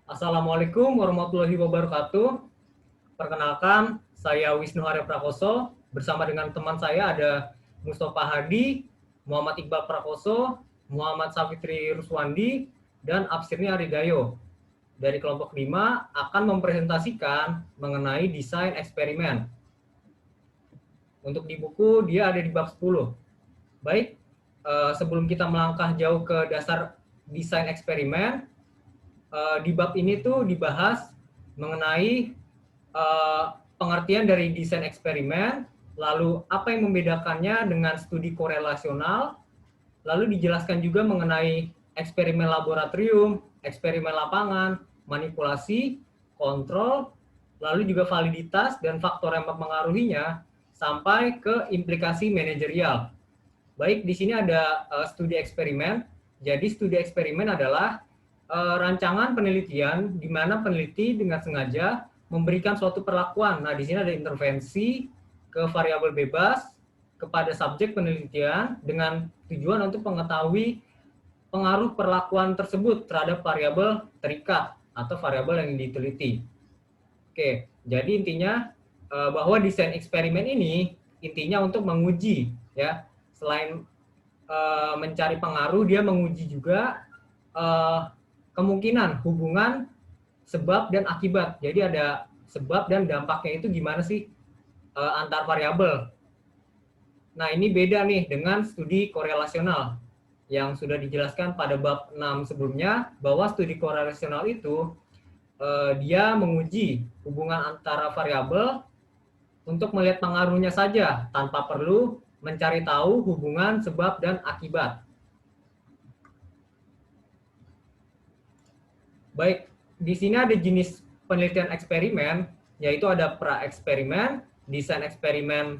Assalamualaikum warahmatullahi wabarakatuh. Perkenalkan, saya Wisnu Harya Prakoso. Bersama dengan teman saya ada Mustafa Hadi, Muhammad Iqbal Prakoso, Muhammad Safitri Ruswandi, dan Absirni Aridayo. Dari kelompok 5 akan mempresentasikan mengenai desain eksperimen. Untuk di buku, dia ada di bab 10. Baik, sebelum kita melangkah jauh ke dasar desain eksperimen, di bab ini tuh dibahas mengenai pengertian dari desain eksperimen, lalu apa yang membedakannya dengan studi korelasional, lalu dijelaskan juga mengenai eksperimen laboratorium, eksperimen lapangan, manipulasi, kontrol, lalu juga validitas dan faktor yang mempengaruhinya, sampai ke implikasi manajerial. Baik, di sini ada studi eksperimen. Jadi studi eksperimen adalah rancangan penelitian di mana peneliti dengan sengaja memberikan suatu perlakuan. Nah, di sini ada intervensi ke variabel bebas kepada subjek penelitian dengan tujuan untuk mengetahui pengaruh perlakuan tersebut terhadap variabel terikat atau variabel yang diteliti. Oke, jadi intinya bahwa desain eksperimen ini intinya untuk menguji, ya. Selain mencari pengaruh, dia menguji juga kemungkinan hubungan sebab dan akibat. Jadi ada sebab dan dampaknya itu gimana sih antar variabel. Nah, ini beda nih dengan studi korelasional yang sudah dijelaskan pada bab 6 sebelumnya, bahwa studi korelasional itu dia menguji hubungan antara variabel untuk melihat pengaruhnya saja tanpa perlu mencari tahu hubungan sebab dan akibat. Baik, di sini ada jenis penelitian eksperimen, yaitu ada pra-eksperimen, desain eksperimen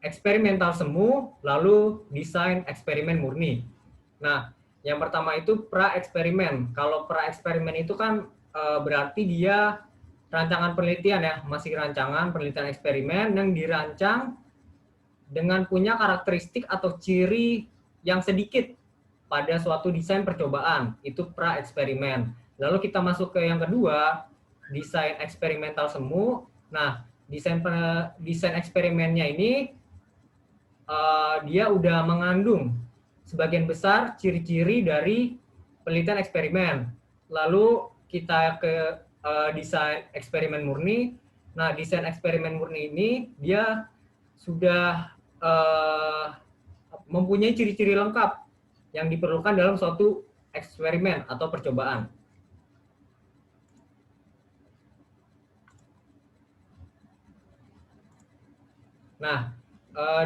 eksperimental semu, lalu desain eksperimen murni. Nah, yang pertama itu pra-eksperimen. Kalau pra-eksperimen itu kan berarti dia rancangan penelitian, ya, masih rancangan penelitian eksperimen yang dirancang dengan punya karakteristik atau ciri yang sedikit pada suatu desain percobaan. Itu pra-eksperimen. Lalu kita masuk ke yang kedua, desain eksperimental semu. Nah, desain eksperimennya ini dia udah mengandung sebagian besar ciri-ciri dari penelitian eksperimen. Lalu kita ke desain eksperimen murni. Nah, desain eksperimen murni ini dia sudah mempunyai ciri-ciri lengkap yang diperlukan dalam suatu eksperimen atau percobaan. Nah,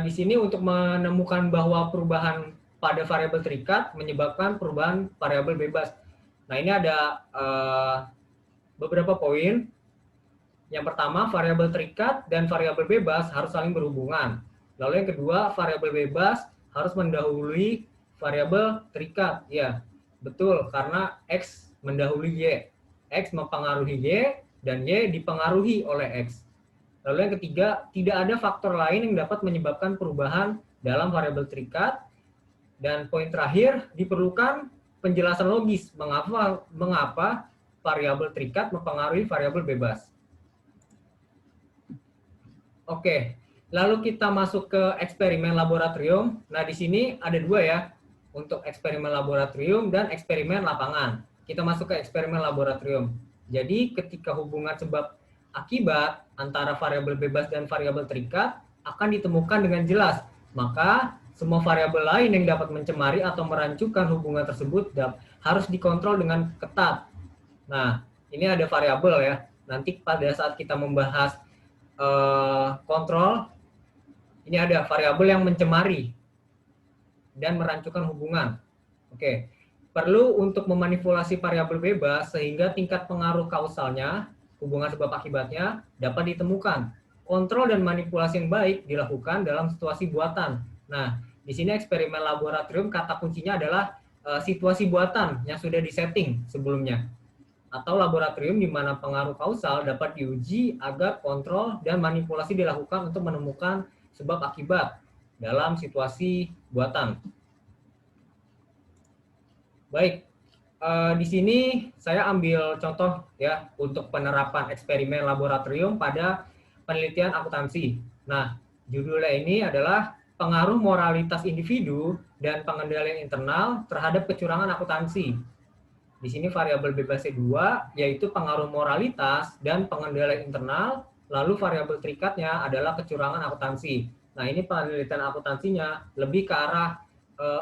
di sini untuk menemukan bahwa perubahan pada variabel terikat menyebabkan perubahan variabel bebas. Nah, ini ada beberapa poin. Yang pertama, variabel terikat dan variabel bebas harus saling berhubungan. Lalu yang kedua, variabel bebas harus mendahului variabel terikat. Ya, betul, karena X mendahului Y. X mempengaruhi Y dan Y dipengaruhi oleh X. Lalu yang ketiga, tidak ada faktor lain yang dapat menyebabkan perubahan dalam variabel terikat. Dan poin terakhir, diperlukan penjelasan logis mengapa variabel terikat mempengaruhi variabel bebas. Oke, lalu kita masuk ke eksperimen laboratorium. Nah, di sini ada dua, ya, untuk eksperimen laboratorium dan eksperimen lapangan. Kita masuk ke eksperimen laboratorium. Jadi, ketika hubungan sebab akibat antara variabel bebas dan variabel terikat akan ditemukan dengan jelas, maka semua variabel lain yang dapat mencemari atau merancukan hubungan tersebut harus dikontrol dengan ketat. Nah, ini ada variabel, ya. Nanti pada saat kita membahas kontrol, ini ada variabel yang mencemari dan merancukan hubungan. Oke, perlu untuk memanipulasi variabel bebas sehingga tingkat pengaruh kausalnya, hubungan sebab akibatnya, dapat ditemukan. Kontrol dan manipulasi yang baik dilakukan dalam situasi buatan. Nah, di sini eksperimen laboratorium kata kuncinya adalah situasi buatan yang sudah disetting sebelumnya, atau laboratorium di mana pengaruh kausal dapat diuji agar kontrol dan manipulasi dilakukan untuk menemukan sebab akibat dalam situasi buatan. Baik, Di sini saya ambil contoh ya untuk penerapan eksperimen laboratorium pada penelitian akuntansi. Nah, judulnya ini adalah pengaruh moralitas individu dan pengendalian internal terhadap kecurangan akuntansi. Di sini variabel bebasnya dua, yaitu pengaruh moralitas dan pengendalian internal, lalu variabel terikatnya adalah kecurangan akuntansi. Nah, ini penelitian akuntansinya lebih ke arah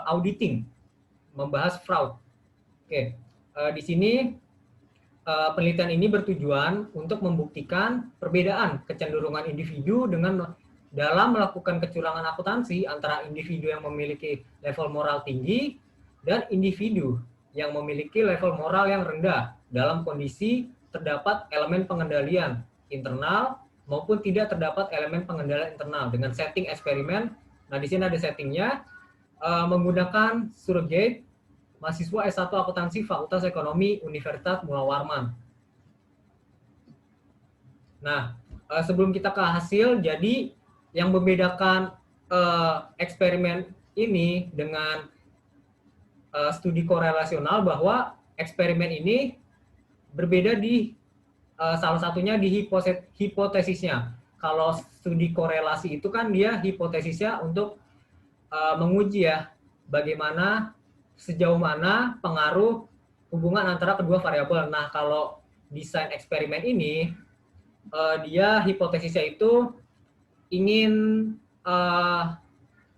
auditing, membahas fraud. Oke, di sini penelitian ini bertujuan untuk membuktikan perbedaan kecenderungan individu dalam melakukan kecurangan akuntansi antara individu yang memiliki level moral tinggi dan individu yang memiliki level moral yang rendah dalam kondisi terdapat elemen pengendalian internal maupun tidak terdapat elemen pengendalian internal dengan setting eksperimen. Nah, di sini ada settingnya menggunakan surrogate mahasiswa S1 Akuntansi Fakultas Ekonomi Universitas Mula Warman. Nah, sebelum kita ke hasil, jadi yang membedakan eksperimen ini dengan studi korelasional bahwa eksperimen ini berbeda di salah satunya di hipotesisnya. Kalau studi korelasi itu kan dia hipotesisnya untuk menguji ya bagaimana sejauh mana pengaruh hubungan antara kedua variabel. Nah, kalau desain eksperimen ini, dia hipotesisnya itu ingin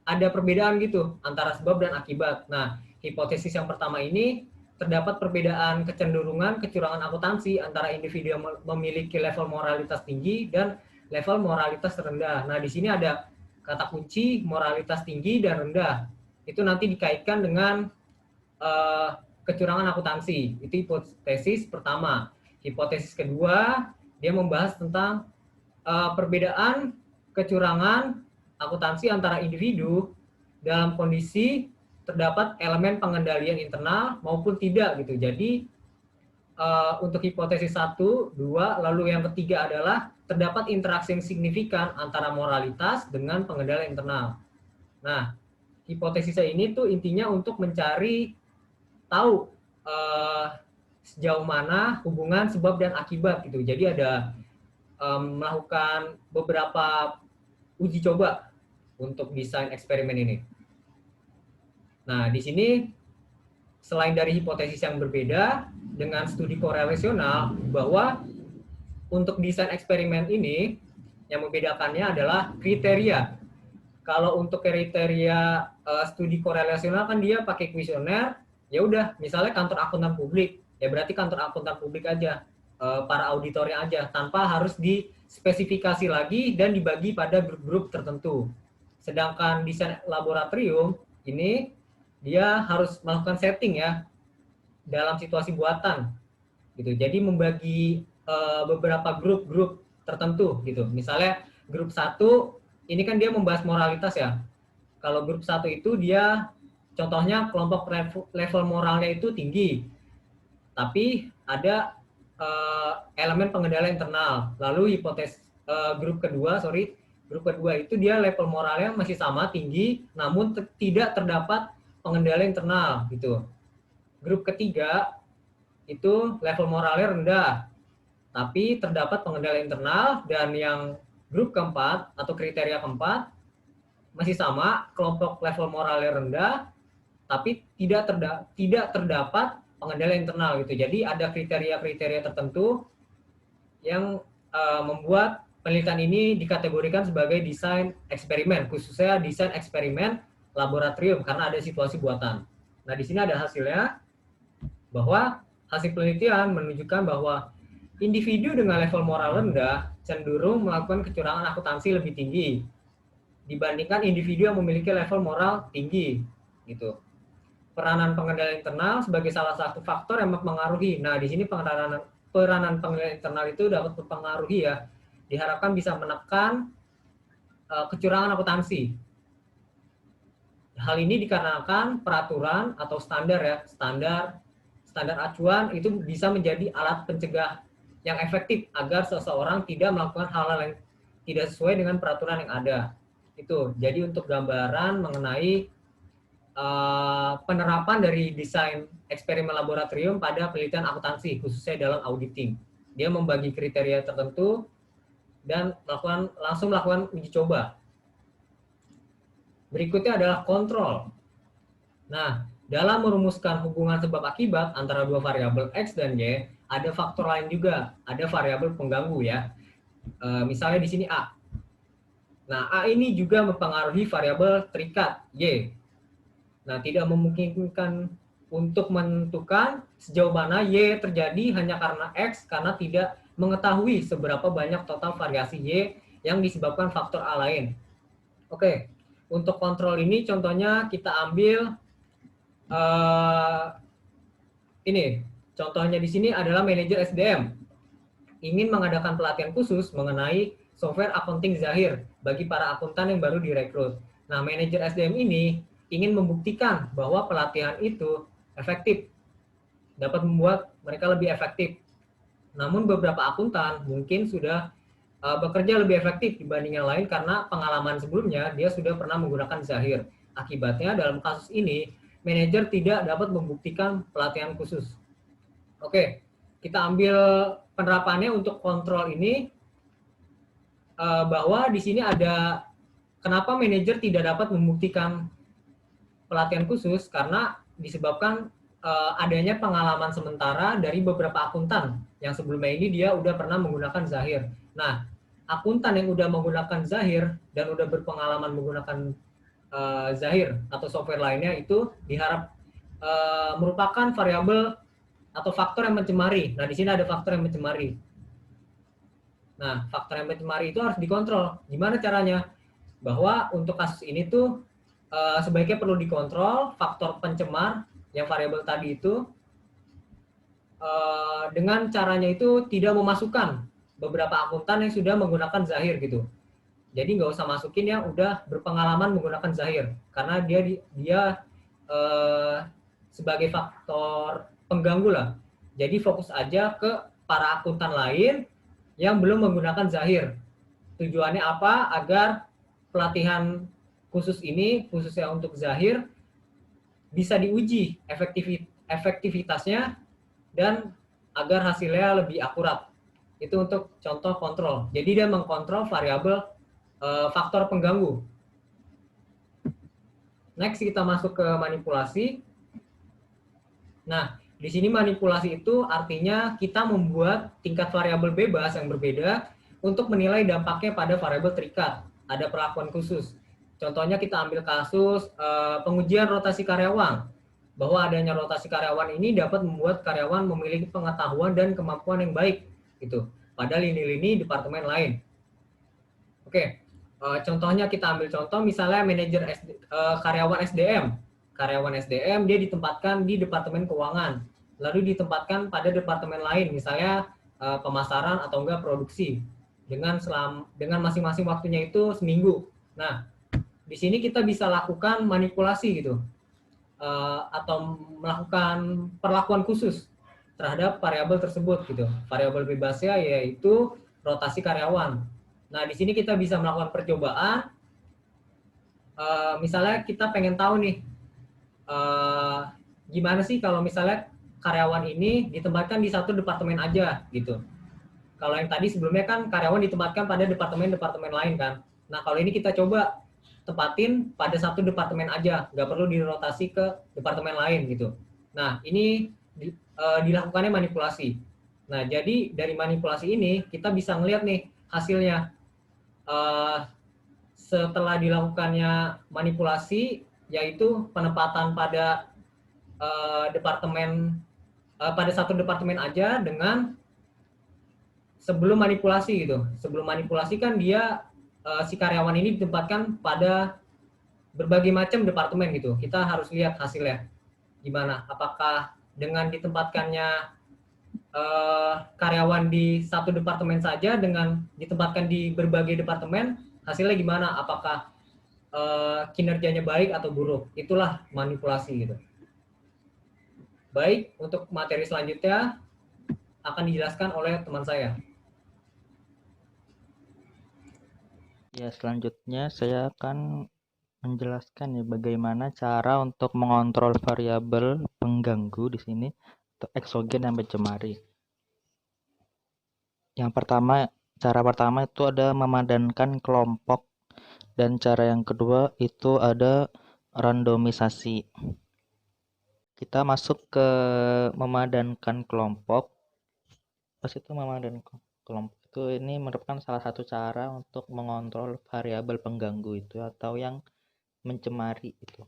ada perbedaan gitu antara sebab dan akibat. Nah, hipotesis yang pertama ini terdapat perbedaan kecenderungan kecurangan akuntansi antara individu yang memiliki level moralitas tinggi dan level moralitas rendah. Nah, di sini ada kata kunci moralitas tinggi dan rendah. Itu nanti dikaitkan dengan kecurangan akuntansi. Itu hipotesis pertama. Hipotesis kedua, dia membahas tentang perbedaan kecurangan akuntansi antara individu dalam kondisi terdapat elemen pengendalian internal maupun tidak gitu. Jadi untuk hipotesis 1, 2, lalu yang ketiga adalah terdapat interaksi yang signifikan antara moralitas dengan pengendalian internal. Nah, hipotesis ini tuh intinya untuk mencari tahu sejauh mana hubungan sebab dan akibat gitu. Jadi ada melakukan beberapa uji coba untuk desain eksperimen ini. Nah, di sini selain dari hipotesis yang berbeda dengan studi korelasional, bahwa untuk desain eksperimen ini yang membedakannya adalah kriteria. Kalau untuk kriteria studi korelasional kan dia pakai kuesioner. Ya udah, misalnya kantor akuntan publik, ya berarti kantor akuntan publik aja, para auditornya aja, tanpa harus dispesifikasi lagi dan dibagi pada grup-grup tertentu. Sedangkan desain laboratorium ini dia harus melakukan setting ya dalam situasi buatan, gitu. Jadi membagi beberapa grup-grup tertentu, gitu. Misalnya grup 1 ini kan dia membahas moralitas ya. Kalau grup 1 itu dia contohnya kelompok level moralnya itu tinggi, tapi ada elemen pengendalian internal. Lalu hipotesis grup kedua itu dia level moralnya masih sama tinggi, namun tidak terdapat pengendalian internal gitu. Grup ketiga itu level moralnya rendah, tapi terdapat pengendalian internal, dan yang grup keempat atau kriteria keempat masih sama, kelompok level moralnya rendah, tapi tidak terdapat pengendalian internal gitu. Jadi ada kriteria-kriteria tertentu yang membuat penelitian ini dikategorikan sebagai desain eksperimen, khususnya desain eksperimen laboratorium karena ada situasi buatan. Nah, di sini ada hasilnya bahwa hasil penelitian menunjukkan bahwa individu dengan level moral rendah cenderung melakukan kecurangan akuntansi lebih tinggi dibandingkan individu yang memiliki level moral tinggi gitu. Peranan pengendalian internal sebagai salah satu faktor yang mempengaruhi. Nah, di sini peranan pengendalian internal itu dapat mempengaruhi ya. Diharapkan bisa menekan kecurangan akuntansi. Hal ini dikarenakan peraturan atau standar ya, standar acuan itu bisa menjadi alat pencegah yang efektif agar seseorang tidak melakukan hal-hal yang tidak sesuai dengan peraturan yang ada. Itu. Jadi untuk gambaran mengenai penerapan dari desain eksperimen laboratorium pada penelitian akuntansi, khususnya dalam auditing. Dia membagi kriteria tertentu dan langsung melakukan uji coba. Berikutnya adalah kontrol. Nah, dalam merumuskan hubungan sebab akibat antara dua variabel X dan Y, ada faktor lain juga, ada variabel pengganggu ya. Misalnya di sini A. Nah, A ini juga mempengaruhi variabel terikat Y. Nah, tidak memungkinkan untuk menentukan sejauh mana Y terjadi hanya karena X karena tidak mengetahui seberapa banyak total variasi Y yang disebabkan faktor A lain. Oke, untuk kontrol ini contohnya kita ambil ini. Contohnya di sini adalah manajer SDM ingin mengadakan pelatihan khusus mengenai software accounting Zahir bagi para akuntan yang baru direkrut. Nah, manajer SDM ini ingin membuktikan bahwa pelatihan itu efektif, dapat membuat mereka lebih efektif. Namun beberapa akuntan mungkin sudah bekerja lebih efektif dibanding yang lain karena pengalaman sebelumnya dia sudah pernah menggunakan Zahir. Akibatnya dalam kasus ini, manajer tidak dapat membuktikan pelatihan khusus. Oke, kita ambil penerapannya untuk kontrol ini, bahwa di sini ada kenapa manajer tidak dapat membuktikan pelatihan khusus karena disebabkan adanya pengalaman sementara dari beberapa akuntan yang sebelumnya ini dia udah pernah menggunakan Zahir. Nah, akuntan yang udah menggunakan Zahir dan udah berpengalaman menggunakan Zahir atau software lainnya itu diharap merupakan variabel atau faktor yang mencemari. Nah, di sini ada faktor yang mencemari. Nah, faktor yang mencemari itu harus dikontrol. Gimana caranya? Bahwa untuk kasus ini tuh sebaiknya perlu dikontrol faktor pencemar yang variabel tadi itu dengan caranya itu tidak memasukkan beberapa akuntan yang sudah menggunakan Zahir gitu. Jadi nggak usah masukin yang udah berpengalaman menggunakan Zahir karena dia sebagai faktor pengganggu lah. Jadi fokus aja ke para akuntan lain yang belum menggunakan Zahir. Tujuannya apa? Agar pelatihan khusus ini, khususnya untuk Zahir, bisa diuji efektivitasnya dan agar hasilnya lebih akurat. Itu untuk contoh kontrol. Jadi dia mengkontrol variabel faktor pengganggu. Next kita masuk ke manipulasi. Nah, di sini manipulasi itu artinya kita membuat tingkat variabel bebas yang berbeda untuk menilai dampaknya pada variabel terikat. Ada perlakuan khusus. Contohnya kita ambil kasus pengujian rotasi karyawan. Bahwa adanya rotasi karyawan ini dapat membuat karyawan memiliki pengetahuan dan kemampuan yang baik gitu pada lini-lini departemen lain. Oke, contohnya kita ambil contoh misalnya manajer karyawan SDM. Karyawan SDM dia ditempatkan di departemen keuangan, lalu ditempatkan pada departemen lain, misalnya pemasaran atau enggak produksi, dengan masing-masing waktunya itu seminggu. Nah, di sini kita bisa lakukan manipulasi gitu, atau melakukan perlakuan khusus terhadap variabel tersebut gitu. Variabel bebasnya yaitu rotasi karyawan. Nah, di sini kita bisa melakukan percobaan. Misalnya kita pengen tahu nih, gimana sih kalau misalnya karyawan ini ditempatkan di satu departemen aja gitu. Kalau yang tadi sebelumnya kan karyawan ditempatkan pada departemen-departemen lain kan. Nah, kalau ini kita coba tempatin pada satu departemen aja, nggak perlu dirotasi ke departemen lain gitu. Nah, ini dilakukannya manipulasi. Nah, jadi dari manipulasi ini kita bisa ngelihat nih hasilnya. Setelah dilakukannya manipulasi, yaitu penempatan pada pada satu departemen aja dengan sebelum manipulasi gitu. Sebelum manipulasi kan dia si karyawan ini ditempatkan pada berbagai macam departemen gitu. Kita harus lihat hasilnya gimana. Apakah dengan ditempatkannya karyawan di satu departemen saja dengan ditempatkan di berbagai departemen, hasilnya gimana? Apakah kinerjanya baik atau buruk? Itulah manipulasi gitu. Baik, untuk materi selanjutnya akan dijelaskan oleh teman saya. Ya, selanjutnya saya akan menjelaskan ya bagaimana cara untuk mengontrol variabel pengganggu di sini atau eksogen dan pencemari. Yang pertama, cara pertama itu ada memadankan kelompok, dan cara yang kedua itu ada randomisasi. Kita masuk ke memadankan kelompok. Pas itu memadankan kelompok itu ini merupakan salah satu cara untuk mengontrol variabel pengganggu itu atau yang mencemari itu.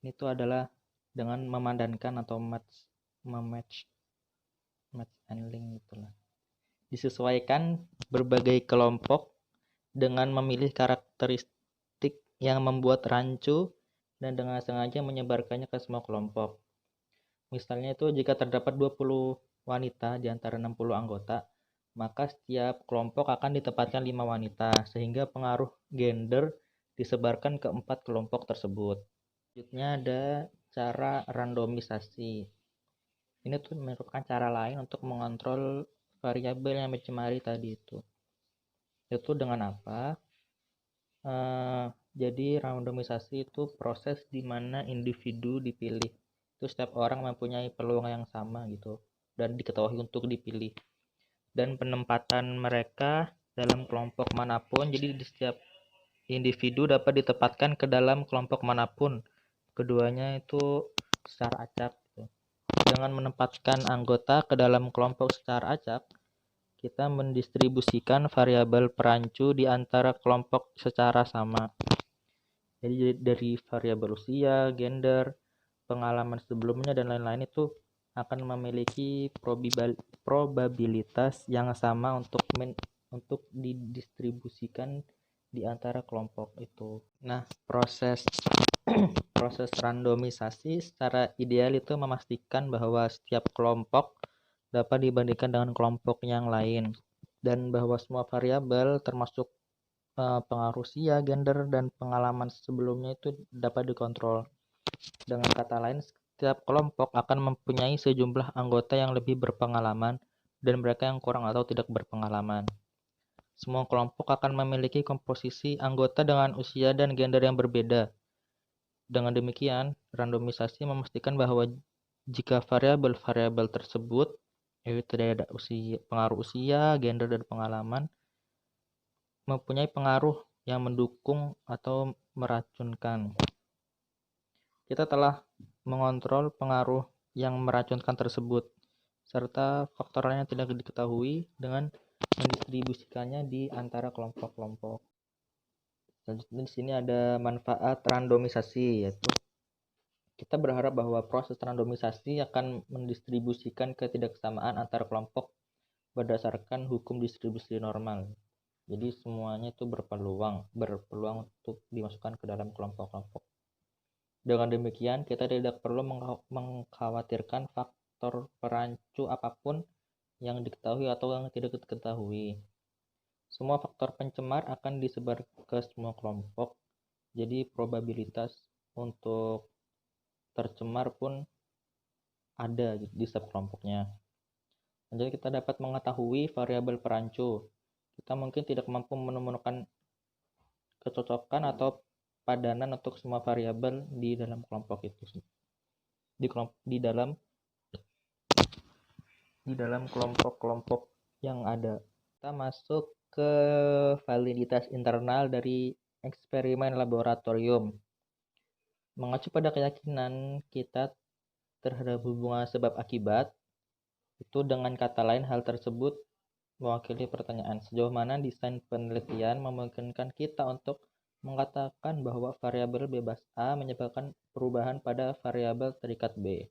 Ini tuh adalah dengan memadankan atau match and link itulah. Disesuaikan berbagai kelompok dengan memilih karakteristik yang membuat rancu dan dengan sengaja menyebarkannya ke semua kelompok. Misalnya itu jika terdapat 20 wanita di antara 60 anggota, maka setiap kelompok akan ditempatkan 5 wanita sehingga pengaruh gender disebarkan ke 4 kelompok tersebut. Selanjutnya ada cara randomisasi. Ini tuh merupakan cara lain untuk mengontrol variabel yang mencemari tadi itu. Itu dengan apa? Jadi randomisasi itu proses di mana individu dipilih. Itu setiap orang mempunyai peluang yang sama gitu dan diketahui untuk dipilih. Dan penempatan mereka dalam kelompok manapun, jadi di setiap individu dapat ditempatkan ke dalam kelompok manapun. Keduanya itu secara acak gitu. Dengan menempatkan anggota ke dalam kelompok secara acak, kita mendistribusikan variabel perancu di antara kelompok secara sama. Jadi dari variabel usia, gender, pengalaman sebelumnya dan lain-lain itu akan memiliki probabilitas yang sama untuk didistribusikan di antara kelompok itu. Nah, proses randomisasi secara ideal itu memastikan bahwa setiap kelompok dapat dibandingkan dengan kelompok yang lain dan bahwa semua variabel termasuk pengaruh usia, gender, dan pengalaman sebelumnya itu dapat dikontrol. Dengan kata lain, setiap kelompok akan mempunyai sejumlah anggota yang lebih berpengalaman dan mereka yang kurang atau tidak berpengalaman. Semua kelompok akan memiliki komposisi anggota dengan usia dan gender yang berbeda. Dengan demikian, randomisasi memastikan bahwa jika variabel-variabel tersebut, yaitu tidak ada pengaruh usia, gender, dan pengalaman, mempunyai pengaruh yang mendukung atau meracunkan. Kita telah mengontrol pengaruh yang meracunkan tersebut, serta faktor lain yang tidak diketahui dengan mendistribusikannya di antara kelompok-kelompok. Selanjutnya di sini ada manfaat randomisasi, yaitu kita berharap bahwa proses randomisasi akan mendistribusikan ketidaksamaan antar kelompok berdasarkan hukum distribusi normal. Jadi semuanya itu berpeluang untuk dimasukkan ke dalam kelompok-kelompok. Dengan demikian, kita tidak perlu mengkhawatirkan faktor perancu apapun yang diketahui atau yang tidak diketahui. Semua faktor pencemar akan disebar ke semua kelompok, jadi probabilitas untuk tercemar pun ada di setiap kelompoknya. Jadi kita dapat mengetahui variabel perancu. Kita mungkin tidak mampu menemukan kecocokan atau padanan untuk semua variabel di dalam kelompok itu, di dalam kelompok-kelompok yang ada. Kita masuk ke validitas internal dari eksperimen laboratorium. Mengacu pada keyakinan kita terhadap hubungan sebab akibat, itu dengan kata lain hal tersebut mewakili pertanyaan sejauh mana desain penelitian memungkinkan kita untuk mengatakan bahwa variabel bebas A menyebabkan perubahan pada variabel terikat B.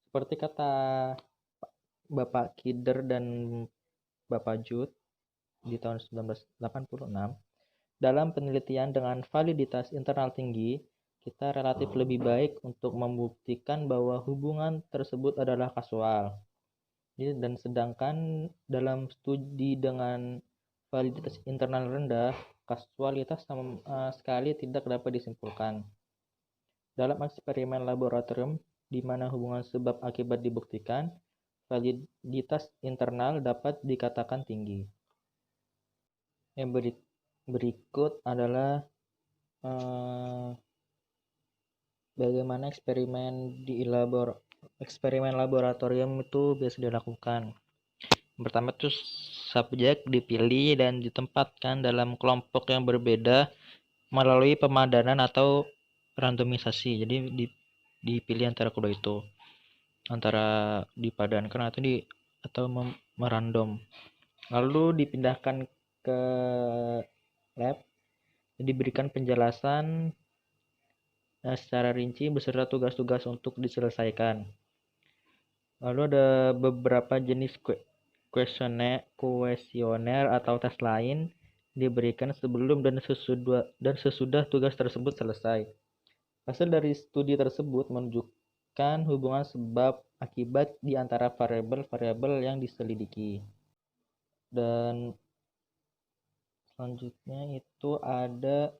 Seperti kata Bapak Kider dan Bapak Jude di tahun 1986, dalam penelitian dengan validitas internal tinggi, kita relatif lebih baik untuk membuktikan bahwa hubungan tersebut adalah kasual. Dan sedangkan dalam studi dengan validitas internal rendah, kasualitas sama sekali tidak dapat disimpulkan. Dalam eksperimen laboratorium di mana hubungan sebab akibat dibuktikan, validitas internal dapat dikatakan tinggi. Yang berikut adalah eh, bagaimana eksperimen laboratorium itu biasa dilakukan. Pertama tuh subjek dipilih dan ditempatkan dalam kelompok yang berbeda melalui pemadanan atau randomisasi. Jadi dipilih antara kedua itu, antara dipadankan atau merandom. Lalu dipindahkan ke lab, diberikan penjelasan secara rinci beserta tugas-tugas untuk diselesaikan. Lalu ada beberapa jenis kuesioner atau tes lain diberikan sebelum dan sesudah tugas tersebut selesai. Hasil dari studi tersebut menunjukkan hubungan sebab akibat di antara variabel-variabel yang diselidiki. Dan selanjutnya itu ada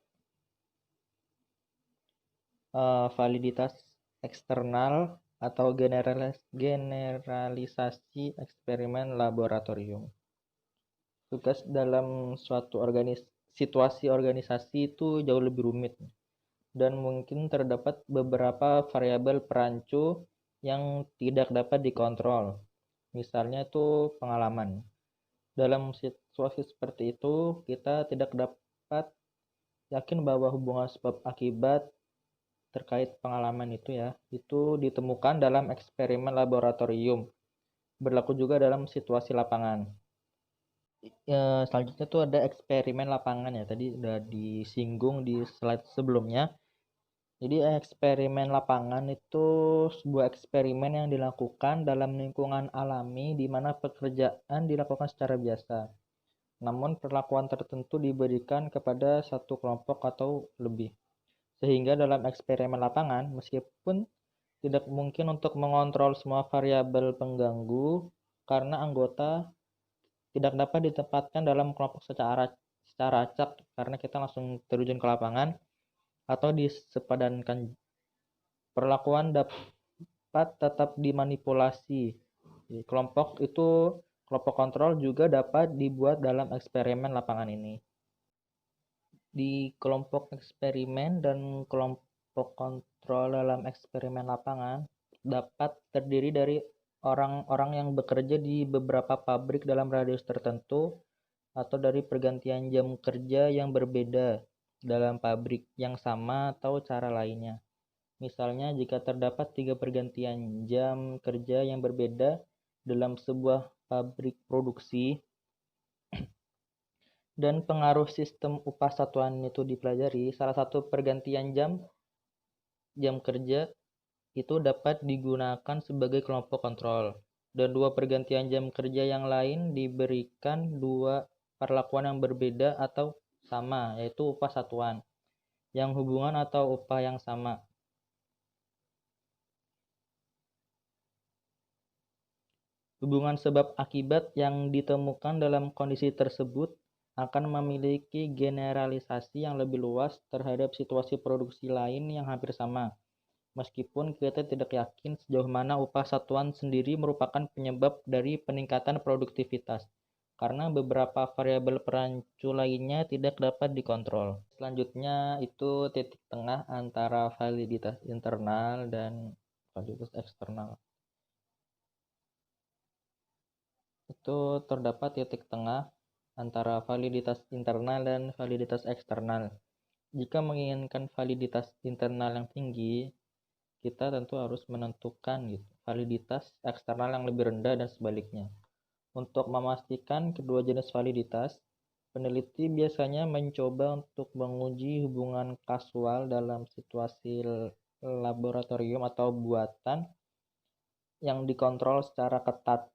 validitas eksternal atau generalisasi eksperimen laboratorium. Tugas dalam suatu situasi organisasi itu jauh lebih rumit dan mungkin terdapat beberapa variabel perancu yang tidak dapat dikontrol. Misalnya itu pengalaman. Dalam situasi seperti itu, kita tidak dapat yakin bahwa hubungan sebab akibat terkait pengalaman itu ditemukan dalam eksperimen laboratorium. Berlaku juga dalam situasi lapangan. Selanjutnya tuh ada eksperimen lapangan ya. Tadi udah disinggung di slide sebelumnya. Jadi eksperimen lapangan itu sebuah eksperimen yang dilakukan dalam lingkungan alami di mana pekerjaan dilakukan secara biasa. Namun perlakuan tertentu diberikan kepada satu kelompok atau lebih. Sehingga dalam eksperimen lapangan, meskipun tidak mungkin untuk mengontrol semua variabel pengganggu karena anggota tidak dapat ditempatkan dalam kelompok secara acak karena kita langsung terjun ke lapangan atau disepadankan. Perlakuan dapat tetap dimanipulasi. Kelompok kontrol juga dapat dibuat dalam eksperimen lapangan ini. Di kelompok eksperimen dan kelompok kontrol dalam eksperimen lapangan dapat terdiri dari orang-orang yang bekerja di beberapa pabrik dalam radius tertentu atau dari pergantian jam kerja yang berbeda dalam pabrik yang sama atau cara lainnya. Misalnya jika terdapat 3 pergantian jam kerja yang berbeda dalam sebuah pabrik produksi, dan pengaruh sistem upah satuan itu dipelajari, salah satu pergantian jam kerja itu dapat digunakan sebagai kelompok kontrol, dan 2 pergantian jam kerja yang lain diberikan 2 perlakuan yang berbeda atau sama, yaitu upah satuan, yang hubungan atau upah yang sama. Hubungan sebab akibat yang ditemukan dalam kondisi tersebut akan memiliki generalisasi yang lebih luas terhadap situasi produksi lain yang hampir sama, meskipun kita tidak yakin sejauh mana upah satuan sendiri merupakan penyebab dari peningkatan produktivitas, karena beberapa variabel perancu lainnya tidak dapat dikontrol. Selanjutnya itu titik tengah antara validitas internal dan validitas eksternal. Itu terdapat titik tengah antara validitas internal dan validitas eksternal. Jika menginginkan validitas internal yang tinggi, kita tentu harus menentukan validitas eksternal yang lebih rendah dan sebaliknya. Untuk memastikan kedua jenis validitas, peneliti biasanya mencoba untuk menguji hubungan kasual dalam situasi laboratorium atau buatan yang dikontrol secara ketat.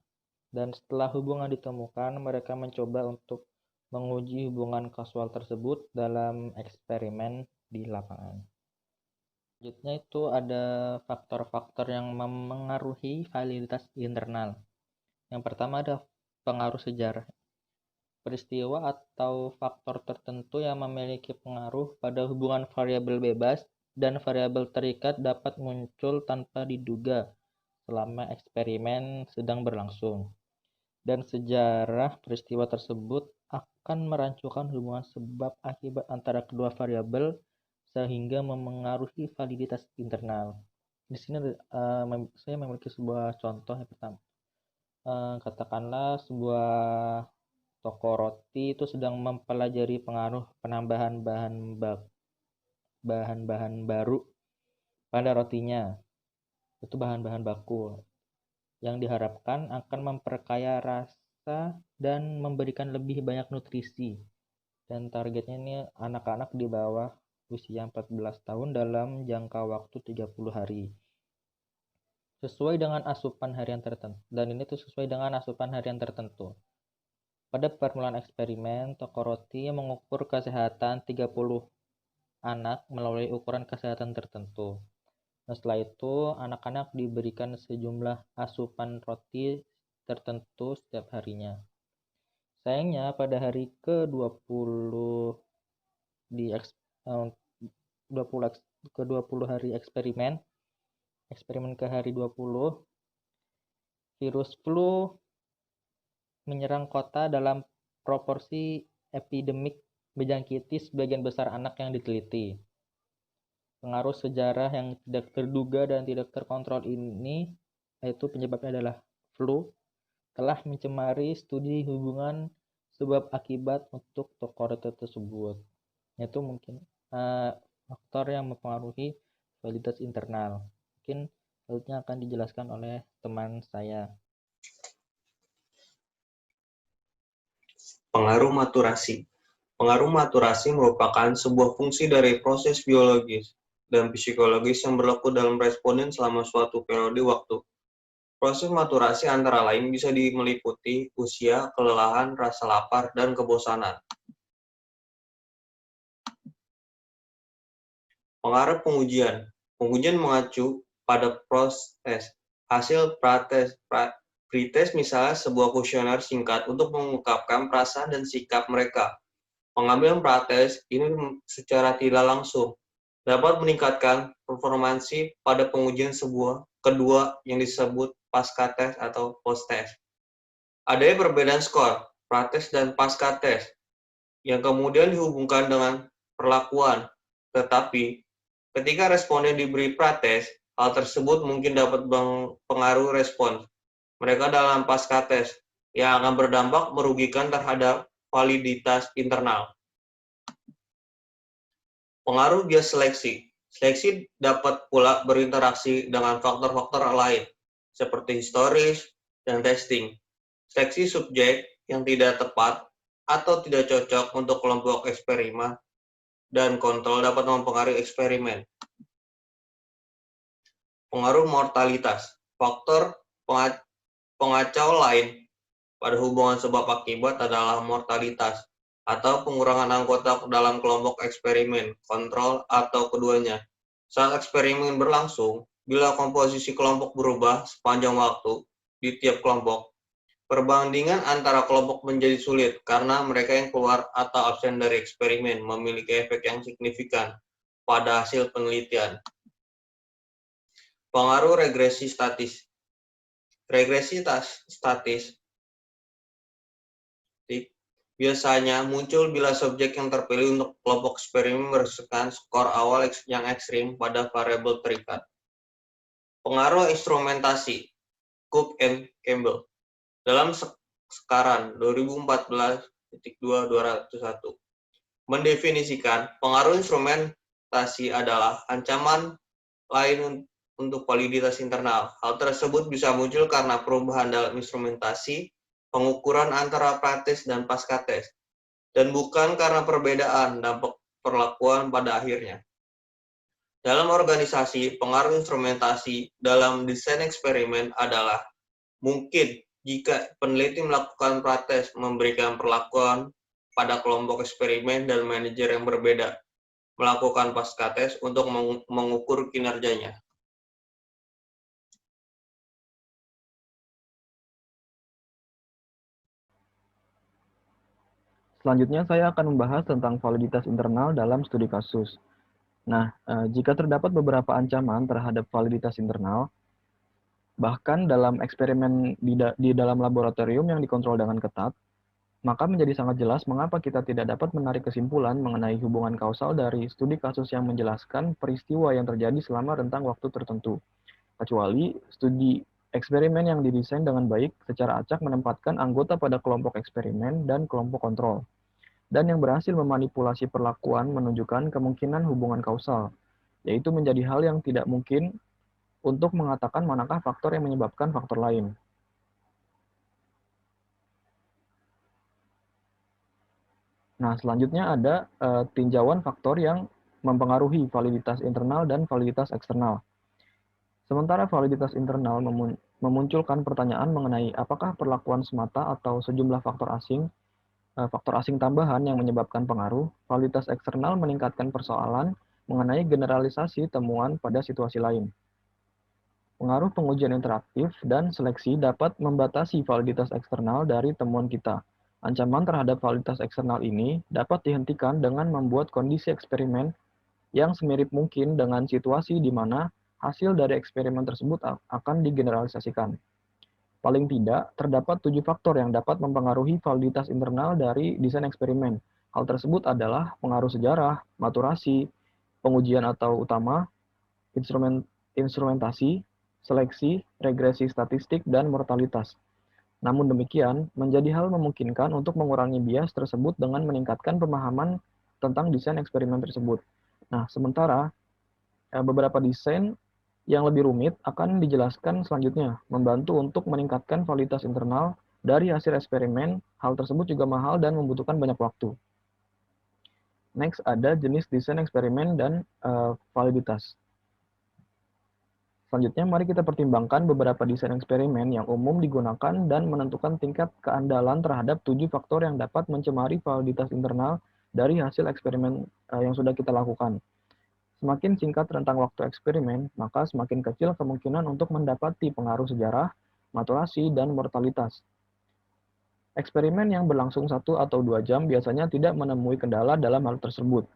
Dan setelah hubungan ditemukan, mereka mencoba untuk menguji hubungan kasual tersebut dalam eksperimen di lapangan. Selanjutnya itu ada faktor-faktor yang memengaruhi validitas internal. Yang pertama ada pengaruh sejarah. Peristiwa atau faktor tertentu yang memiliki pengaruh pada hubungan variabel bebas dan variabel terikat dapat muncul tanpa diduga selama eksperimen sedang berlangsung. Dan sejarah peristiwa tersebut akan merancukan hubungan sebab akibat antara kedua variabel sehingga memengaruhi validitas internal. Di sini saya memiliki sebuah contoh yang pertama. Katakanlah sebuah toko roti itu sedang mempelajari pengaruh penambahan bahan-bahan baru pada rotinya. Itu bahan-bahan baku yang diharapkan akan memperkaya rasa dan memberikan lebih banyak nutrisi. Dan targetnya ini anak-anak di bawah usia 14 tahun dalam jangka waktu 30 hari. Sesuai dengan asupan harian tertentu. Dan ini tuh sesuai dengan asupan harian tertentu. Pada permulaan eksperimen, toko roti mengukur kesehatan 30 anak melalui ukuran kesehatan tertentu. Nah, setelah itu, anak-anak diberikan sejumlah asupan roti tertentu setiap harinya. Sayangnya, pada hari ke-20 ke-20 hari eksperimen ke hari 20, virus flu menyerang kota dalam proporsi epidemik menjangkiti sebagian besar anak yang diteliti. Pengaruh sejarah yang tidak terduga dan tidak terkontrol ini, yaitu penyebabnya adalah flu, telah mencemari studi hubungan sebab akibat untuk toko roti tersebut. Itu mungkin faktor yang mempengaruhi validitas internal. Mungkin selanjutnya akan dijelaskan oleh teman saya. Pengaruh maturasi. Pengaruh maturasi merupakan sebuah fungsi dari proses biologis dan psikologis yang berlaku dalam responden selama suatu periode waktu. Proses maturasi antara lain bisa meliputi usia, kelelahan, rasa lapar, dan kebosanan. Pengaruh pengujian. Pengujian mengacu pada proses. Hasil pretest misalnya sebuah kuesioner singkat untuk mengungkapkan perasaan dan sikap mereka. Pengambilan pretest ini secara tidak langsung dapat meningkatkan performansi pada pengujian kedua yang disebut pasca tes atau post test. Adanya perbedaan skor pretest dan pasca tes yang kemudian dihubungkan dengan perlakuan, tetapi ketika responden diberi pretest, hal tersebut mungkin dapat mempengaruhi respons mereka dalam pasca tes yang akan berdampak merugikan terhadap validitas internal. Pengaruh bias seleksi. Seleksi dapat pula berinteraksi dengan faktor-faktor lain, seperti historis dan testing. Seleksi subjek yang tidak tepat atau tidak cocok untuk kelompok eksperimen dan kontrol dapat mempengaruhi eksperimen. Pengaruh mortalitas. Faktor pengacau lain pada hubungan sebab akibat adalah mortalitas atau pengurangan anggota dalam kelompok eksperimen, kontrol, atau keduanya. Saat eksperimen berlangsung, bila komposisi kelompok berubah sepanjang waktu di tiap kelompok, perbandingan antara kelompok menjadi sulit karena mereka yang keluar atau absen dari eksperimen memiliki efek yang signifikan pada hasil penelitian. Pengaruh regresi statis. Regresi statis biasanya muncul bila subjek yang terpilih untuk kelompok eksperimen berdasarkan skor awal yang ekstrim pada variabel terikat. Pengaruh instrumentasi. Cook and Campbell dalam Sekaran 2014.2.201 mendefinisikan pengaruh instrumentasi adalah ancaman lain untuk validitas internal. Hal tersebut bisa muncul karena perubahan dalam instrumentasi pengukuran antara prates dan pasca tes, dan bukan karena perbedaan dampak perlakuan pada akhirnya. Dalam organisasi, pengaruh instrumentasi dalam desain eksperimen adalah mungkin jika peneliti melakukan prates memberikan perlakuan pada kelompok eksperimen dan manajer yang berbeda, melakukan pasca tes untuk mengukur kinerjanya. Selanjutnya saya akan membahas tentang validitas internal dalam studi kasus. Nah, jika terdapat beberapa ancaman terhadap validitas internal, bahkan dalam eksperimen di dalam laboratorium yang dikontrol dengan ketat, Maka menjadi sangat jelas mengapa kita tidak dapat menarik kesimpulan mengenai hubungan kausal dari studi kasus yang menjelaskan peristiwa yang terjadi selama rentang waktu tertentu, kecuali studi eksperimen yang didesain dengan baik secara acak menempatkan anggota pada kelompok eksperimen dan kelompok kontrol, dan yang berhasil memanipulasi perlakuan menunjukkan kemungkinan hubungan kausal, yaitu menjadi hal yang tidak mungkin untuk mengatakan manakah faktor yang menyebabkan faktor lain. Nah, selanjutnya ada tinjauan faktor yang mempengaruhi validitas internal dan validitas eksternal. Sementara validitas internal memunculkan pertanyaan mengenai apakah perlakuan semata atau sejumlah faktor asing tambahan yang menyebabkan pengaruh, validitas eksternal meningkatkan persoalan mengenai generalisasi temuan pada situasi lain. Pengaruh pengujian interaktif dan seleksi dapat membatasi validitas eksternal dari temuan kita. Ancaman terhadap validitas eksternal ini dapat dihentikan dengan membuat kondisi eksperimen yang semirip mungkin dengan situasi di mana hasil dari eksperimen tersebut akan digeneralisasikan. Paling tidak, terdapat 7 faktor yang dapat mempengaruhi validitas internal dari desain eksperimen. Hal tersebut adalah pengaruh sejarah, maturasi, pengujian atau utama, instrumentasi, seleksi, regresi statistik, dan mortalitas. Namun demikian, menjadi hal memungkinkan untuk mengurangi bias tersebut dengan meningkatkan pemahaman tentang desain eksperimen tersebut. Nah, sementara beberapa desain yang lebih rumit akan dijelaskan selanjutnya, membantu untuk meningkatkan validitas internal dari hasil eksperimen. Hal tersebut juga mahal dan membutuhkan banyak waktu. Next, ada jenis desain eksperimen dan validitas. Selanjutnya, mari kita pertimbangkan beberapa desain eksperimen yang umum digunakan dan menentukan tingkat keandalan terhadap 7 faktor yang dapat mencemari validitas internal dari hasil eksperimen yang sudah kita lakukan. Semakin singkat rentang waktu eksperimen, maka semakin kecil kemungkinan untuk mendapati pengaruh sejarah, maturasi, dan mortalitas. Eksperimen yang berlangsung 1 atau 2 jam biasanya tidak menemui kendala dalam hal tersebut.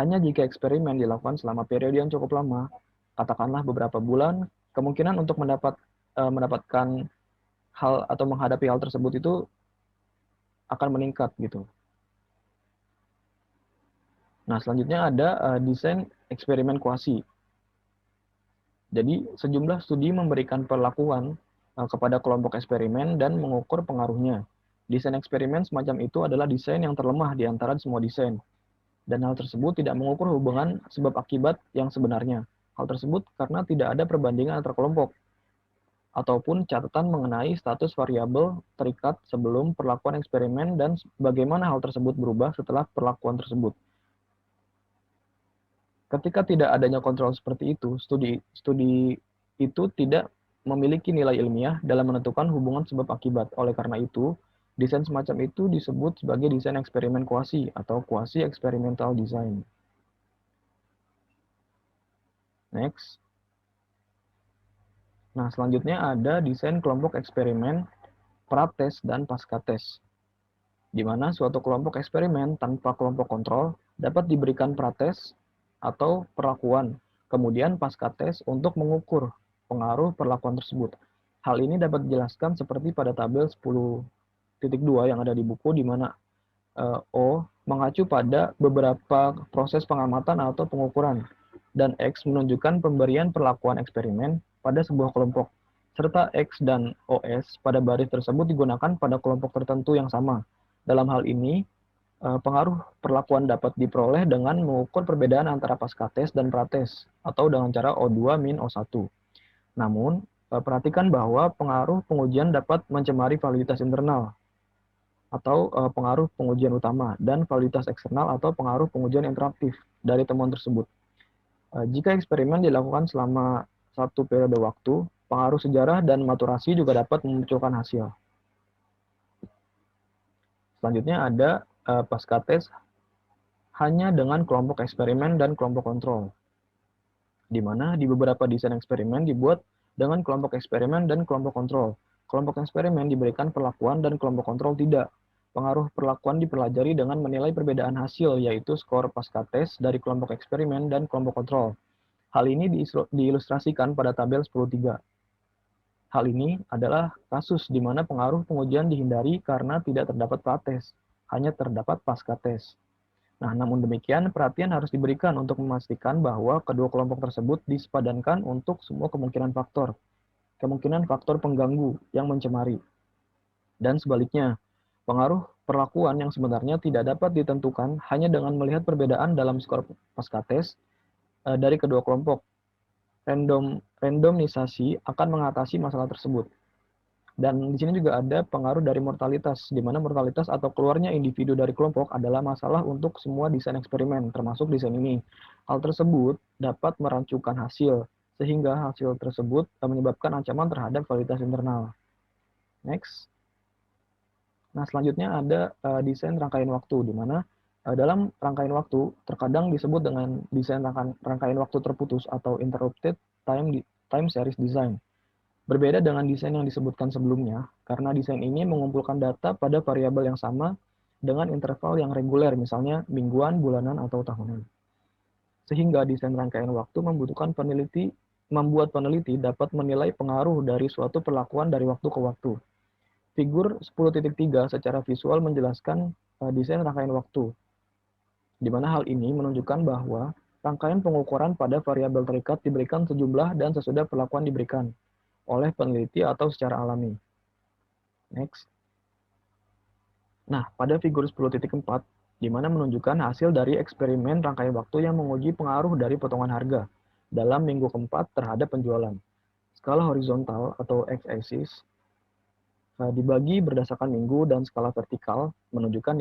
Hanya jika eksperimen dilakukan selama periode yang cukup lama, katakanlah beberapa bulan, kemungkinan untuk mendapatkan hal atau menghadapi hal tersebut itu akan meningkat gitu. Nah, selanjutnya ada desain eksperimen kuasi. Jadi, sejumlah studi memberikan perlakuan kepada kelompok eksperimen dan mengukur pengaruhnya. Desain eksperimen semacam itu adalah desain yang terlemah di antara semua desain. Dan hal tersebut tidak mengukur hubungan sebab akibat yang sebenarnya. Hal tersebut karena tidak ada perbandingan antar kelompok ataupun catatan mengenai status variabel terikat sebelum perlakuan eksperimen dan bagaimana hal tersebut berubah setelah perlakuan tersebut. Ketika tidak adanya kontrol seperti itu, studi itu tidak memiliki nilai ilmiah dalam menentukan hubungan sebab akibat. Oleh karena itu, desain semacam itu disebut sebagai desain eksperimen kuasi atau quasi experimental design. Next. Nah, selanjutnya ada desain kelompok eksperimen prates dan pascates, di mana suatu kelompok eksperimen tanpa kelompok kontrol dapat diberikan prates atau perlakuan, kemudian pascates untuk mengukur pengaruh perlakuan tersebut. Hal ini dapat dijelaskan seperti pada tabel 10.2 yang ada di buku, di mana O mengacu pada beberapa proses pengamatan atau pengukuran, dan X menunjukkan pemberian perlakuan eksperimen pada sebuah kelompok, serta X dan OS pada baris tersebut digunakan pada kelompok tertentu yang sama. Dalam hal ini, pengaruh perlakuan dapat diperoleh dengan mengukur perbedaan antara pascates dan prates, atau dengan cara O2 min O1. Namun, perhatikan bahwa pengaruh pengujian dapat mencemari validitas internal, atau pengaruh pengujian utama, dan validitas eksternal atau pengaruh pengujian interaktif dari temuan tersebut. Jika eksperimen dilakukan selama satu periode waktu, pengaruh sejarah dan maturasi juga dapat memunculkan hasil. Selanjutnya ada pascates hanya dengan kelompok eksperimen dan kelompok kontrol, di mana di beberapa desain eksperimen dibuat dengan kelompok eksperimen dan kelompok kontrol. Kelompok eksperimen diberikan perlakuan dan kelompok kontrol tidak. Pengaruh perlakuan dipelajari dengan menilai perbedaan hasil, yaitu skor pascates dari kelompok eksperimen dan kelompok kontrol. Hal ini diilustrasikan pada tabel 10.3. Hal ini adalah kasus di mana pengaruh pengujian dihindari karena tidak terdapat prates, hanya terdapat pasca tes. Nah, namun demikian, perhatian harus diberikan untuk memastikan bahwa kedua kelompok tersebut disepadankan untuk semua kemungkinan faktor pengganggu yang mencemari. Dan sebaliknya, pengaruh perlakuan yang sebenarnya tidak dapat ditentukan hanya dengan melihat perbedaan dalam skor pasca tes dari kedua kelompok. Randomisasi akan mengatasi masalah tersebut. Dan di sini juga ada pengaruh dari mortalitas, di mana mortalitas atau keluarnya individu dari kelompok adalah masalah untuk semua desain eksperimen, termasuk desain ini. Hal tersebut dapat merancukan hasil, sehingga hasil tersebut menyebabkan ancaman terhadap validitas internal. Next. Nah, selanjutnya ada desain rangkaian waktu, di mana dalam rangkaian waktu terkadang disebut dengan desain rangkaian waktu terputus atau interrupted time series design. Berbeda dengan desain yang disebutkan sebelumnya, karena desain ini mengumpulkan data pada variabel yang sama dengan interval yang reguler, misalnya mingguan, bulanan, atau tahunan. Sehingga desain rangkaian waktu membuat peneliti dapat menilai pengaruh dari suatu perlakuan dari waktu ke waktu. Figur 10.3 secara visual menjelaskan desain rangkaian waktu, di mana hal ini menunjukkan bahwa rangkaian pengukuran pada variabel terikat diberikan sejumlah dan sesudah perlakuan diberikan oleh peneliti atau secara alami. Next. Nah, pada figur 10.4, di mana menunjukkan hasil dari eksperimen rangkaian waktu yang menguji pengaruh dari potongan harga dalam minggu keempat terhadap penjualan. Skala horizontal atau x-axis dibagi berdasarkan minggu dan skala vertikal menunjukkan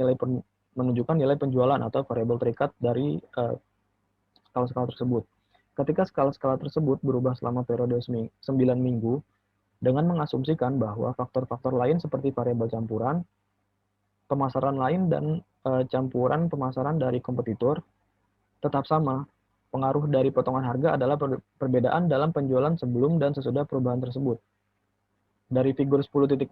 nilai penjualan atau variabel terikat dari skala-skala tersebut. Ketika skala-skala tersebut berubah selama periode 9 minggu, dengan mengasumsikan bahwa faktor-faktor lain seperti variabel campuran, pemasaran lain, dan campuran pemasaran dari kompetitor tetap sama, pengaruh dari potongan harga adalah perbedaan dalam penjualan sebelum dan sesudah perubahan tersebut. Dari figur 10.4,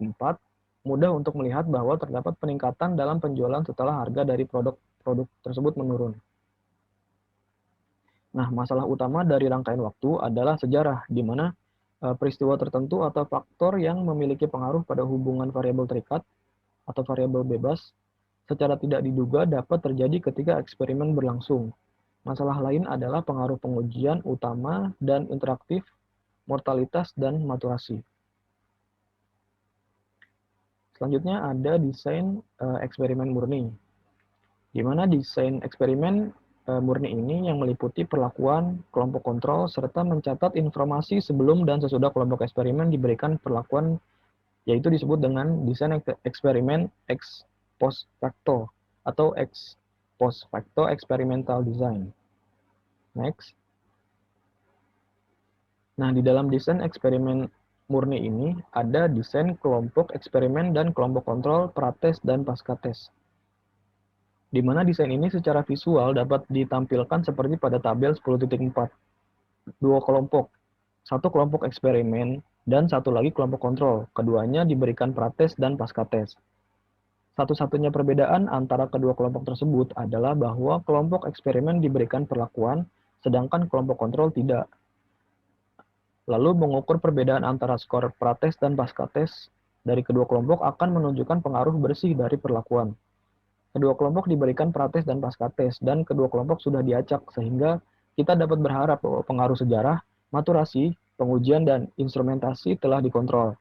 mudah untuk melihat bahwa terdapat peningkatan dalam penjualan setelah harga dari produk tersebut menurun. Nah, masalah utama dari rangkaian waktu adalah sejarah, di mana peristiwa tertentu atau faktor yang memiliki pengaruh pada hubungan variabel terikat atau variabel bebas secara tidak diduga dapat terjadi ketika eksperimen berlangsung. Masalah lain adalah pengaruh pengujian utama dan interaktif, mortalitas, dan maturasi. Selanjutnya ada desain eksperimen murni, di mana desain eksperimen murni ini yang meliputi perlakuan kelompok kontrol serta mencatat informasi sebelum dan sesudah kelompok eksperimen diberikan perlakuan, yaitu disebut dengan desain eksperimen ex post facto atau ex post facto experimental design. Next. Nah, di dalam desain eksperimen murni ini ada desain kelompok eksperimen dan kelompok kontrol prates dan pasca tes. Di mana desain ini secara visual dapat ditampilkan seperti pada tabel 10.4. Dua kelompok, satu kelompok eksperimen dan satu lagi kelompok kontrol. Keduanya diberikan prates dan pasca tes. Satu-satunya perbedaan antara kedua kelompok tersebut adalah bahwa kelompok eksperimen diberikan perlakuan, sedangkan kelompok kontrol tidak. Lalu mengukur perbedaan antara skor prates dan pasca tes dari kedua kelompok akan menunjukkan pengaruh bersih dari perlakuan. Kedua kelompok diberikan prates dan pasca tes, dan kedua kelompok sudah diacak, sehingga kita dapat berharap bahwa pengaruh sejarah, maturasi, pengujian, dan instrumentasi telah dikontrol.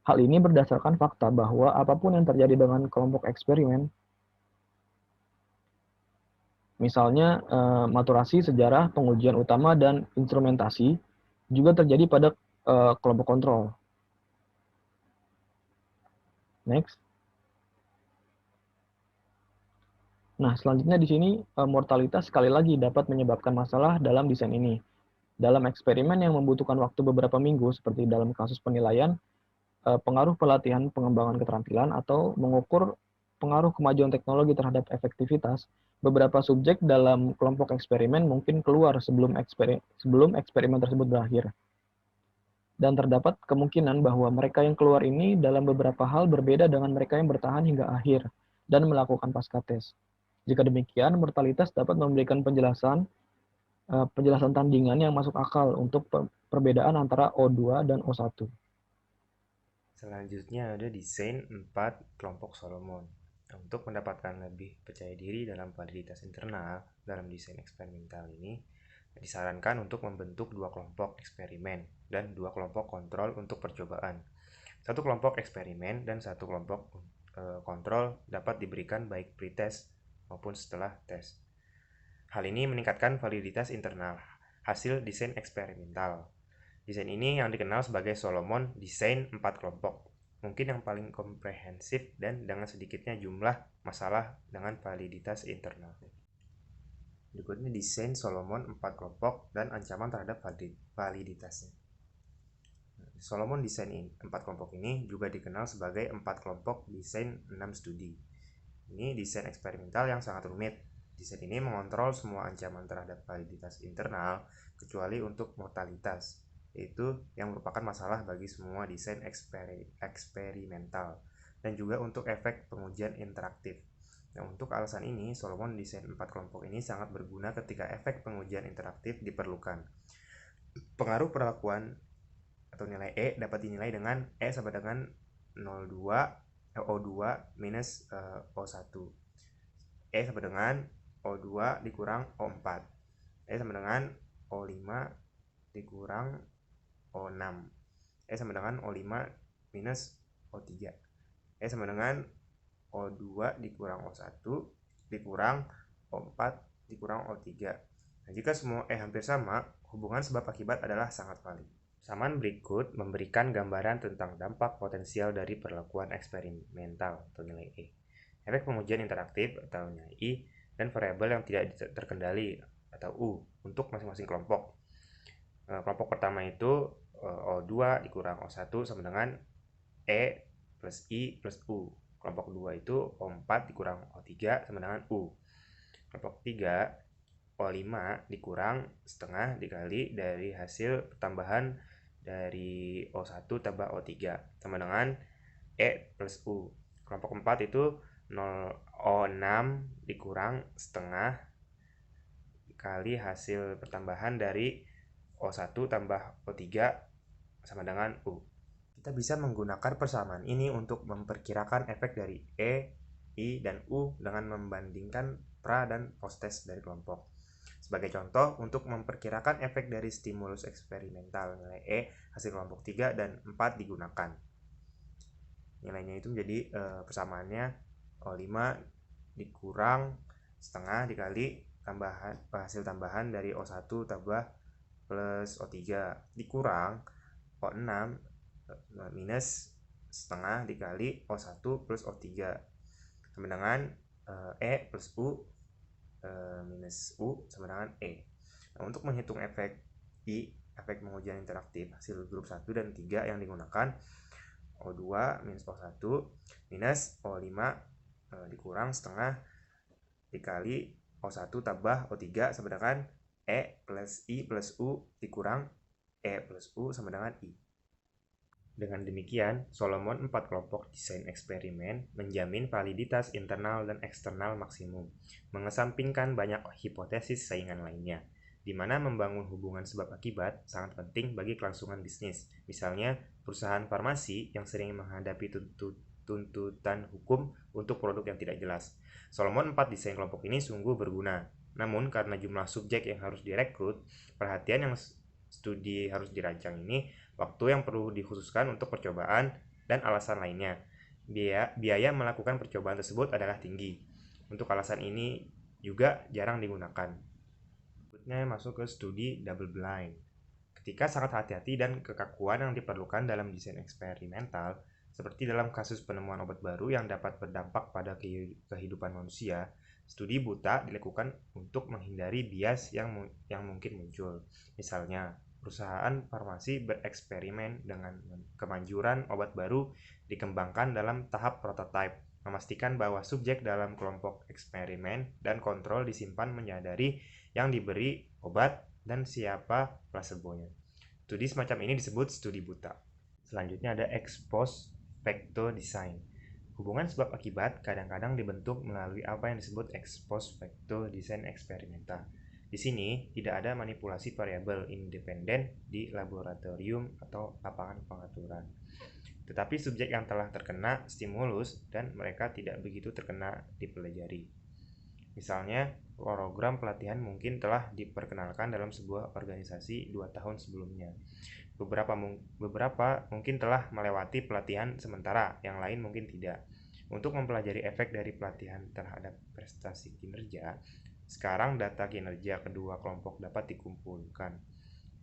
Hal ini berdasarkan fakta bahwa apapun yang terjadi dengan kelompok eksperimen, misalnya maturasi, sejarah, pengujian utama, dan instrumentasi, juga terjadi pada kelompok kontrol. Next. Nah, selanjutnya di sini mortalitas sekali lagi dapat menyebabkan masalah dalam desain ini. Dalam eksperimen yang membutuhkan waktu beberapa minggu, seperti dalam kasus penilaian, pengaruh pelatihan pengembangan keterampilan, atau mengukur pengaruh kemajuan teknologi terhadap efektivitas, beberapa subjek dalam kelompok eksperimen mungkin keluar sebelum eksperimen tersebut berakhir. Dan terdapat kemungkinan bahwa mereka yang keluar ini dalam beberapa hal berbeda dengan mereka yang bertahan hingga akhir dan melakukan pasca tes. Jika demikian, mortalitas dapat memberikan penjelasan tandingan yang masuk akal untuk perbedaan antara O2 dan O1. Selanjutnya ada desain 4 kelompok Solomon. Untuk mendapatkan lebih percaya diri dalam validitas internal dalam desain eksperimental ini, disarankan untuk membentuk 2 kelompok eksperimen dan 2 kelompok kontrol untuk percobaan. 1 kelompok eksperimen dan 1 kelompok kontrol dapat diberikan baik pretest maupun setelah tes. Hal ini meningkatkan validitas internal hasil desain eksperimental. Desain ini yang dikenal sebagai Solomon Desain 4 kelompok, mungkin yang paling komprehensif dan dengan sedikitnya jumlah masalah dengan validitas internal. Berikutnya desain Solomon 4 kelompok dan ancaman terhadap validitasnya. Solomon Desain 4 kelompok ini juga dikenal sebagai 4 kelompok desain 6 studi. Ini desain eksperimental yang sangat rumit. Desain ini mengontrol semua ancaman terhadap validitas internal kecuali untuk mortalitas, yaitu yang merupakan masalah bagi semua desain eksperimental, dan juga untuk efek pengujian interaktif. Nah, untuk alasan ini, Solomon Desain 4 kelompok ini sangat berguna ketika efek pengujian interaktif diperlukan. Pengaruh perlakuan atau nilai E dapat dinilai dengan E sama dengan O2 minus O1. E sama dengan O2 dikurang O4. E sama dengan O5 dikurang O6. E sama dengan O5 minus O3. E sama dengan O2 dikurang O1 dikurang O4 dikurang O3. Nah, jika semua E hampir sama, hubungan sebab akibat adalah sangat valid. Persamaan berikut memberikan gambaran tentang dampak potensial dari perlakuan eksperimental atau nilai E, efek pengujian interaktif atau nilai I, dan variabel yang tidak terkendali atau U untuk masing-masing kelompok. Kelompok pertama itu O2 dikurang O1 sama dengan E plus I plus U. Kelompok kedua itu O4 dikurang O3 sama dengan U. Kelompok ketiga O5 dikurang setengah dikali dari hasil pertambahan dari O1 tambah O3 sama dengan E plus U. Kelompok keempat itu O6 dikurang setengah kali hasil pertambahan dari O1 tambah O3 sama dengan U. Kita bisa menggunakan persamaan ini untuk memperkirakan efek dari E, I, dan U dengan membandingkan pra dan post-test dari kelompok. Sebagai contoh, untuk memperkirakan efek dari stimulus eksperimental, nilai E hasil kelompok 3 dan 4 digunakan. Nilainya itu menjadi persamaannya O5 dikurang setengah dikali hasil tambahan dari O1 tambah plus O3 dikurang O6 minus setengah dikali O1 plus O3 sama dengan E plus U minus U sama dengan E. Nah, untuk menghitung efek I, efek pengujian interaktif hasil grup 1 dan 3 yang digunakan O2 minus O1 minus O5 dikurang setengah dikali O1 tambah O3 sama dengan E plus I plus U dikurang E plus U sama dengan I. Dengan demikian, Solomon 4 kelompok desain eksperimen menjamin validitas internal dan eksternal maksimum, mengesampingkan banyak hipotesis saingan lainnya, di mana membangun hubungan sebab akibat sangat penting bagi kelangsungan bisnis. Misalnya, perusahaan farmasi yang sering menghadapi tuntutan hukum untuk produk yang tidak jelas. Solomon 4 desain kelompok ini sungguh berguna. Namun, karena jumlah subjek yang harus direkrut, perhatian yang studi harus dirancang ini, waktu yang perlu dikhususkan untuk percobaan, dan alasan lainnya. Biaya melakukan percobaan tersebut adalah tinggi. Untuk alasan ini juga jarang digunakan. Berikutnya masuk ke studi double blind. Ketika sangat hati-hati dan kekakuan yang diperlukan dalam desain eksperimental, seperti dalam kasus penemuan obat baru yang dapat berdampak pada kehidupan manusia, studi buta dilakukan untuk menghindari bias yang mungkin muncul. Misalnya, perusahaan farmasi bereksperimen dengan kemanjuran obat baru dikembangkan dalam tahap prototipe, memastikan bahwa subjek dalam kelompok eksperimen dan kontrol disimpan menyadari yang diberi obat dan siapa plasebonya. Studi semacam ini disebut studi buta. Selanjutnya ada ex post facto design. Hubungan sebab akibat kadang-kadang dibentuk melalui apa yang disebut ex post facto design eksperimental. Di sini tidak ada manipulasi variabel independen di laboratorium atau lapangan pengaturan. tetapi subjek yang telah terkena stimulus dan mereka tidak begitu terkena dipelajari. Misalnya, program pelatihan mungkin telah diperkenalkan dalam sebuah organisasi 2 tahun sebelumnya. Beberapa mungkin telah melewati pelatihan sementara, yang lain mungkin tidak. Untuk mempelajari efek dari pelatihan terhadap prestasi kinerja, sekarang data kinerja kedua kelompok dapat dikumpulkan.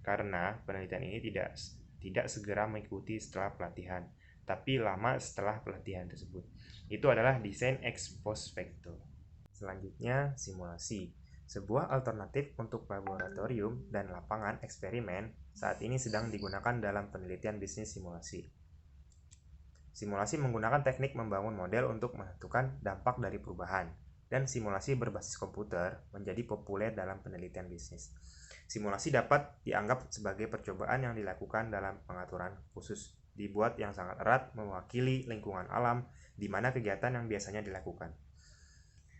Karena penelitian ini tidak segera mengikuti setelah pelatihan, tapi lama setelah pelatihan tersebut. Itu adalah desain ex post facto. Selanjutnya, simulasi. Sebuah alternatif untuk laboratorium dan lapangan eksperimen saat ini sedang digunakan dalam penelitian bisnis simulasi. Simulasi menggunakan teknik membangun model untuk menentukan dampak dari perubahan, dan simulasi berbasis komputer menjadi populer dalam penelitian bisnis. Simulasi dapat dianggap sebagai percobaan yang dilakukan dalam pengaturan khusus, dibuat yang sangat erat mewakili lingkungan alam di mana kegiatan yang biasanya dilakukan.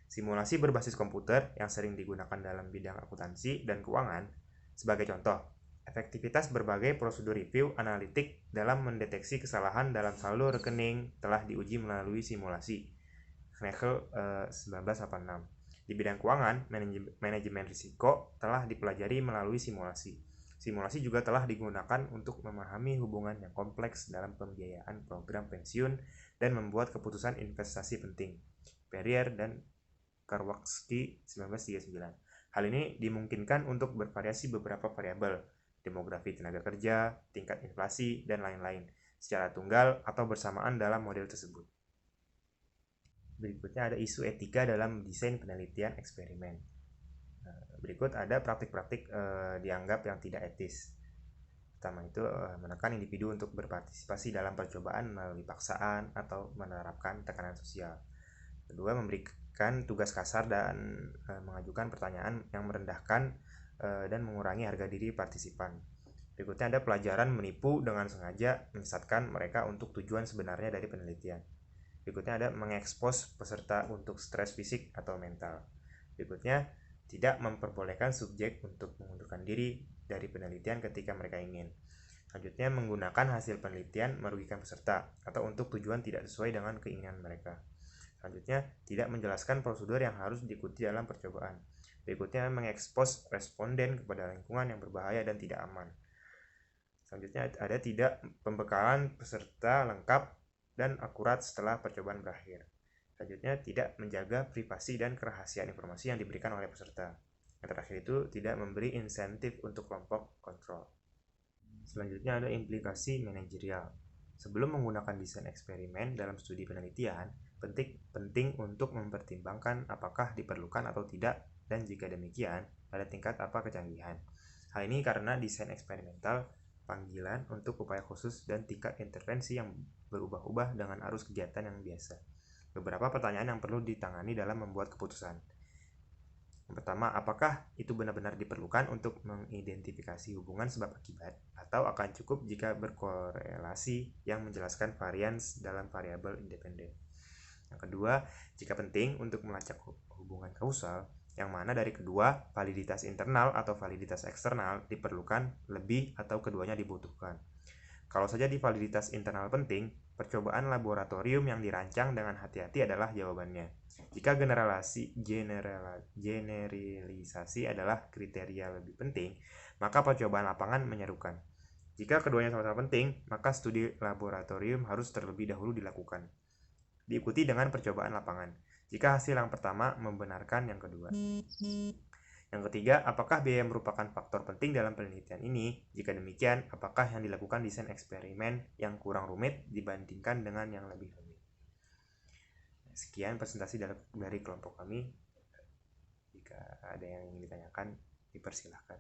Simulasi berbasis komputer yang sering digunakan dalam bidang akuntansi dan keuangan. Sebagai contoh, efektivitas berbagai prosedur review analitik dalam mendeteksi kesalahan dalam saldo rekening telah diuji melalui simulasi. Knechel 1986. Di bidang keuangan, manajemen risiko telah dipelajari melalui simulasi. Simulasi juga telah digunakan untuk memahami hubungan yang kompleks dalam pembiayaan program pensiun dan membuat keputusan investasi penting. Perrier dan Karwowski 1939. Hal ini dimungkinkan untuk bervariasi beberapa variabel, demografi tenaga kerja, tingkat inflasi, dan lain-lain, secara tunggal atau bersamaan dalam model tersebut. Berikutnya ada isu etika dalam desain penelitian eksperimen. Berikut ada praktik-praktik dianggap yang tidak etis. Pertama itu menekan individu untuk berpartisipasi dalam percobaan melalui paksaan atau menerapkan tekanan sosial. Kedua, memberikan tugas kasar dan mengajukan pertanyaan yang merendahkan dan mengurangi harga diri partisipan. Berikutnya ada pelajaran menipu dengan sengaja menyesatkan mereka untuk tujuan sebenarnya dari penelitian. Berikutnya ada mengekspos peserta untuk stres fisik atau mental. Berikutnya, tidak memperbolehkan subjek untuk mengundurkan diri dari penelitian ketika mereka ingin. Selanjutnya, menggunakan hasil penelitian merugikan peserta atau untuk tujuan tidak sesuai dengan keinginan mereka. Selanjutnya, tidak menjelaskan prosedur yang harus diikuti dalam percobaan. Berikutnya, mengekspos responden kepada lingkungan yang berbahaya dan tidak aman. Selanjutnya, ada tidak pembekalan peserta lengkap dan akurat setelah percobaan berakhir. Selanjutnya, tidak menjaga privasi dan kerahasiaan informasi yang diberikan oleh peserta. Yang terakhir itu, tidak memberi insentif untuk kelompok kontrol. Selanjutnya ada implikasi manajerial. Sebelum menggunakan desain eksperimen dalam studi penelitian, penting untuk mempertimbangkan apakah diperlukan atau tidak, dan jika demikian, pada tingkat apa kecanggihan. Hal ini karena desain eksperimental panggilan untuk upaya khusus dan tingkat intervensi yang berubah-ubah dengan arus kegiatan yang biasa. Beberapa pertanyaan yang perlu ditangani dalam membuat keputusan. Yang pertama, apakah itu benar-benar diperlukan untuk mengidentifikasi hubungan sebab akibat, atau akan cukup jika berkorelasi yang menjelaskan varians dalam variabel independen. Yang kedua, jika penting untuk melacak hubungan kausal, yang mana dari kedua, validitas internal atau validitas eksternal diperlukan lebih atau keduanya dibutuhkan. Kalau saja di validitas internal penting, percobaan laboratorium yang dirancang dengan hati-hati adalah jawabannya. Jika generalisasi adalah kriteria lebih penting, maka percobaan lapangan menyerukan. Jika keduanya sama-sama penting, maka studi laboratorium harus terlebih dahulu dilakukan, diikuti dengan percobaan lapangan. Jika hasil yang pertama membenarkan yang kedua. Yang ketiga, apakah biaya merupakan faktor penting dalam penelitian ini? Jika demikian, apakah yang dilakukan desain eksperimen yang kurang rumit dibandingkan dengan yang lebih rumit? Sekian presentasi dari kelompok kami. Jika ada yang ingin ditanyakan, dipersilahkan.